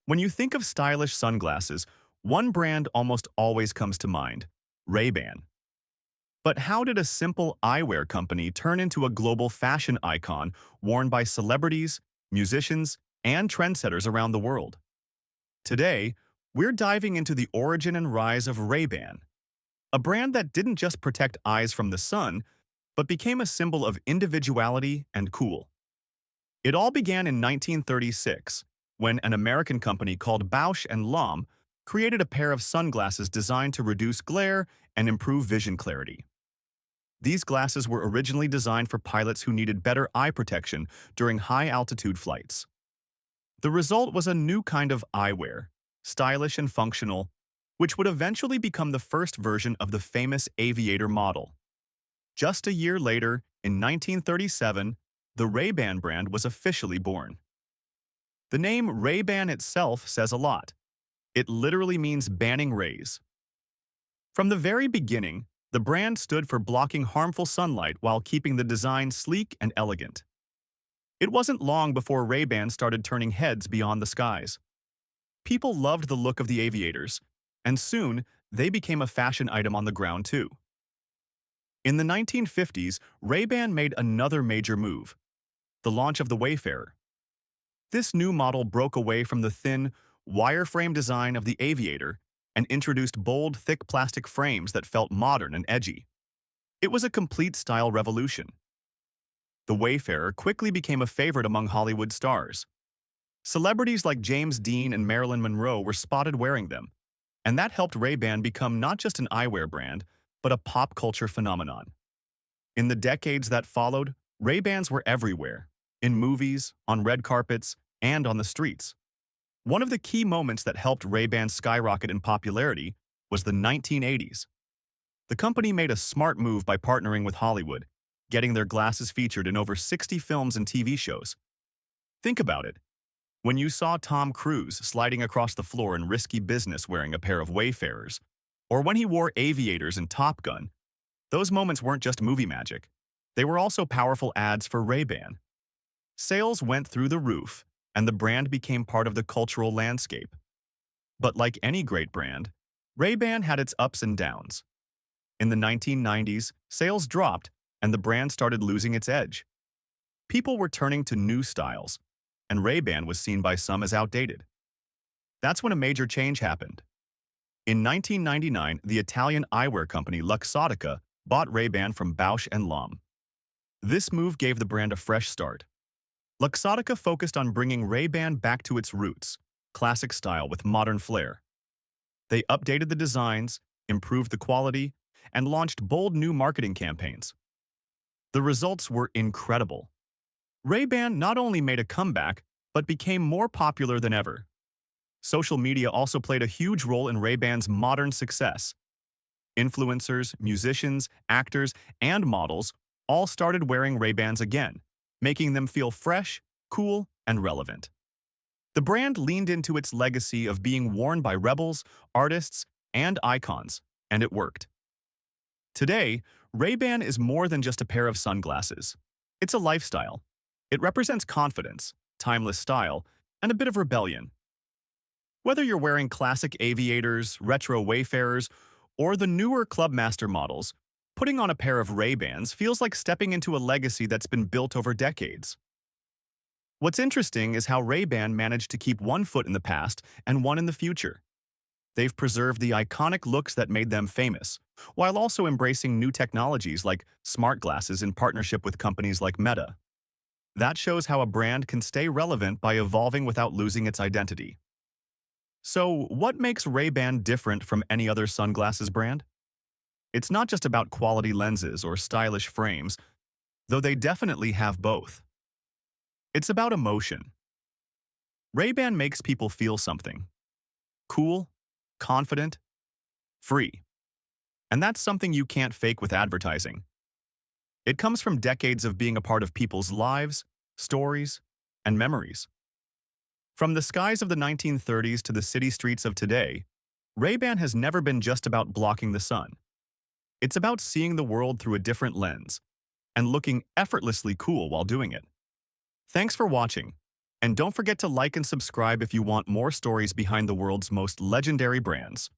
When you think of stylish sunglasses, one brand almost always comes to mind: Ray-Ban. But how did a simple eyewear company turn into a global fashion icon worn by celebrities, musicians, and trendsetters around the world? Today, we're diving into the origin and rise of Ray-Ban, a brand that didn't just protect eyes from the sun, but became a symbol of individuality and cool. It all began in 1936, when an American company called Bausch& Lomb created a pair of sunglasses designed to reduce glare and improve vision clarity. These glasses were originally designed for pilots who needed better eye protection during high-altitude flights. The result was a new kind of eyewear, stylish and functional, which would eventually become the first version of the famous aviator model. Just a year later, in 1937, the Ray-Ban brand was officially born. The name Ray-Ban itself says a lot. It literally means banning rays. From the very beginning, the brand stood for blocking harmful sunlight while keeping the design sleek and elegant. It wasn't long before Ray-Ban started turning heads beyond the skies. People loved the look of the aviators, and soon they became a fashion item on the ground too. In the 1950s, Ray-Ban made another major move: the launch of the Wayfarer. This new model broke away from the thin, wireframe design of the aviator and introduced bold, thick plastic frames that felt modern and edgy. It was a complete style revolution. The Wayfarer quickly became a favorite among Hollywood stars. Celebrities like James Dean and Marilyn Monroe were spotted wearing them, and that helped Ray-Ban become not just an eyewear brand, but a pop culture phenomenon. In the decades that followed, Ray-Bans were everywhere, in movies, on red carpets, and on the streets. One of the key moments that helped Ray-Ban skyrocket in popularity was the 1980s. The company made a smart move by partnering with Hollywood, getting their glasses featured in over 60 films and TV shows. Think about it. When you saw Tom Cruise sliding across the floor in Risky Business wearing a pair of Wayfarers, or when he wore aviators in Top Gun, those moments weren't just movie magic. They were also powerful ads for Ray-Ban. Sales went through the roof, and the brand became part of the cultural landscape. But like any great brand, Ray-Ban had its ups and downs. In the 1990s, sales dropped, and the brand started losing its edge. People were turning to new styles, and Ray-Ban was seen by some as outdated. That's when a major change happened. In 1999, the Italian eyewear company Luxottica bought Ray-Ban from Bausch& Lomb. This move gave the brand a fresh start. Luxottica focused on bringing Ray-Ban back to its roots, classic style with modern flair. They updated the designs, improved the quality, and launched bold new marketing campaigns. The results were incredible. Ray-Ban not only made a comeback, but became more popular than ever. Social media also played a huge role in Ray-Ban's modern success. Influencers, musicians, actors, and models all started wearing Ray-Bans again, making them feel fresh, cool, and relevant. The brand leaned into its legacy of being worn by rebels, artists, and icons, and it worked. Today, Ray-Ban is more than just a pair of sunglasses. It's a lifestyle. It represents confidence, timeless style, and a bit of rebellion. Whether you're wearing classic aviators, retro Wayfarers, or the newer Clubmaster models, putting on a pair of Ray-Bans feels like stepping into a legacy that's been built over decades. What's interesting is how Ray-Ban managed to keep one foot in the past and one in the future. They've preserved the iconic looks that made them famous, while also embracing new technologies like smart glasses in partnership with companies like Meta. That shows how a brand can stay relevant by evolving without losing its identity. So, what makes Ray-Ban different from any other sunglasses brand? It's not just about quality lenses or stylish frames, though they definitely have both. It's about emotion. Ray-Ban makes people feel something. Cool, confident, free. And that's something you can't fake with advertising. It comes from decades of being a part of people's lives, stories, and memories. From the skies of the 1930s to the city streets of today, Ray-Ban has never been just about blocking the sun. It's about seeing the world through a different lens and looking effortlessly cool while doing it. Thanks for watching. And don't forget to like and subscribe if you want more stories behind the world's most legendary brands.